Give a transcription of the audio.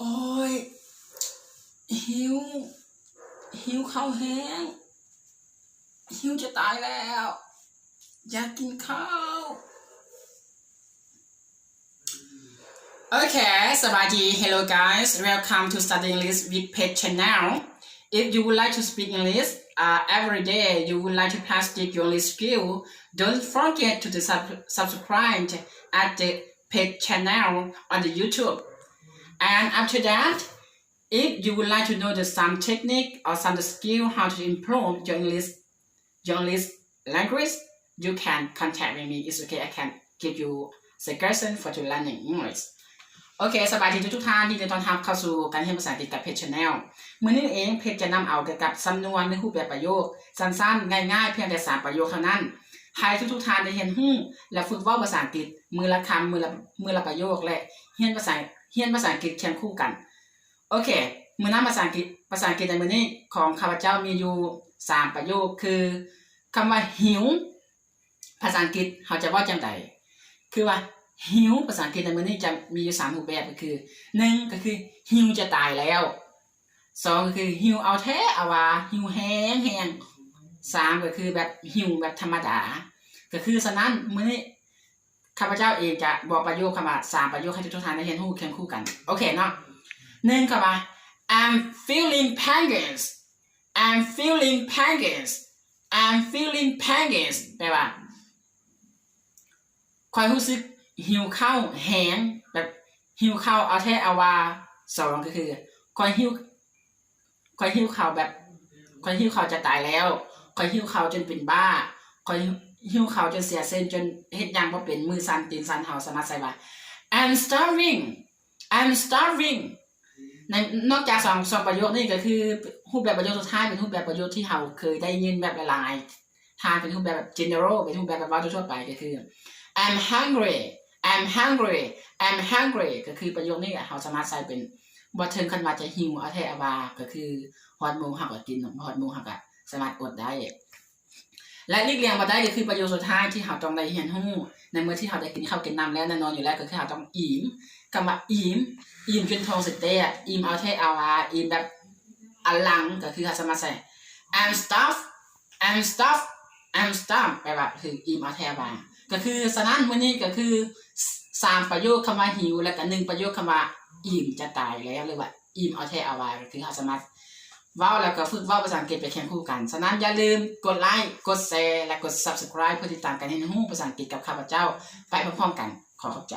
โอ้ยหิวข้าวแห้งหิวจะตายแล้วอยากกินข้าว Okay, Sabadi, hello guys, welcome to Study English with Pet Channel. If you would like to speak English every day, you would like to practice your English skill, don't forget to subscribe at the Pet Channel on the YouTube. And after that, if you would like to know some technique or some skill how to improve your English language, you can contact me. It's okay, I can give you suggestion for to learning English. โอเคสบายดีทุกท่านที่จะต้อนรับเข้าสู่การเรียนภาษาอังกฤษกับเพจ Channel มื้อนี้เองเพจจะนำเอาเกี่ยวกับสำนวนในรูปแบบประโยคสั้นๆง่ายๆเพียงแต่3ประโยคเท่านั้นให้ทุกท่านได้เรียนรู้และฝึกเว้าภาษาอังกฤษมือละคำมือละประโยคและเรียนภาษาอังกฤษเคียงคู่กันโอเคมื้อนั้นภาษาอังกฤษในมื้อนี้ของข้าพเจ้ามีอยู่3ประโยคคือคำว่าหิวภาษาอังกฤษเขาจะว่าจังไดคือว่าหิวภาษาอังกฤษในมื้อนี้จะมีอยู่3รูปแบบก็คือ1ก็คือหิวจะตายแล้ว2ก็คือหิวเอาแท้เอาว่าหิวแห้ง3ก็คือแบบหิวแบบธรรมดาก็คือฉะนั้นมื้อนี้ข้าพเจ้าเองจะบอกประโยคคำว่า3ประโยคให้ทุกท่านได้เรียนรู้เคียงคู่กันโอเคเนาะ1คำว่า I'm feeling pangs I'm feeling pangs I'm feeling pangs แปลว่าค่อยรู้สึกหิวข้าวแห้งแบบหิวข้าวเอาแท้เอาว่า2ก็คือค่อยหิวข้าวแบบค่อยหิวข้าวจะตายแล้วค่อยหิวข้าวจนเป็นบ้าค่อยหิวข้าวจนเสียเส้นจนเฮ็ดหยังบ่เป็นมือสั่นตีนสั่นเฮาสามารถใส่ว่า I'm starving นอกจาก2ประโยคนี้ก็คือรูปแบบประโยคสุดท้ายเป็นรูปแบบประโยคที่เฮาเคยได้ยินแบบหลายๆทางเป็นรูปแบบ general เป็นรูปแบบว่าทั่วไปก็คือ I'm hungry ก็คือประโยคนี้เราสามารถใส่เป็นบ่ถึงขั้นว่าจะหิวเอาแท้เอาว่าก็คือฮอดโมงเฮาก็กินฮอดโมงเฮาก็สามารถอดได้และหลีกเลี่ยงบ่ได้ก็คือประโยคสุดท้ายที่เราต้องได้เรียนรู้ในเมื่อที่เราได้กินข้าวกินน้ำแล้วแน่นอนอยู่แล้วก็คือเราต้องอิ่มคำว่าอิ่มจนท้องสิแตกอิ่มเอาแท้เอาว่าอิ่มแบบอลังก็คือเราสามารถใส่ I'm stuffed แปลว่าคืออิ่มเอาแท้ว่าก็คือฉะนั้นมื้อนี้ก็คือ3ประโยคคำว่าหิวและก็1ประโยคคำว่าอิ่มจะตายแล้วหรือว่าอิ่มเอาแท้เอาว่าก็คือเราสามารถเว้าแล้วก็ฝึกเว้าภาษาอังกฤษไปเคียงคู่กันฉะนั้นอย่าลืมกดไลค์กดแชร์และกด Subscribe เพื่อติดตามการเรียนรู้ภาษาอังกฤษกับข้าพเจ้าไปพร้อมๆกันขอขอบใจ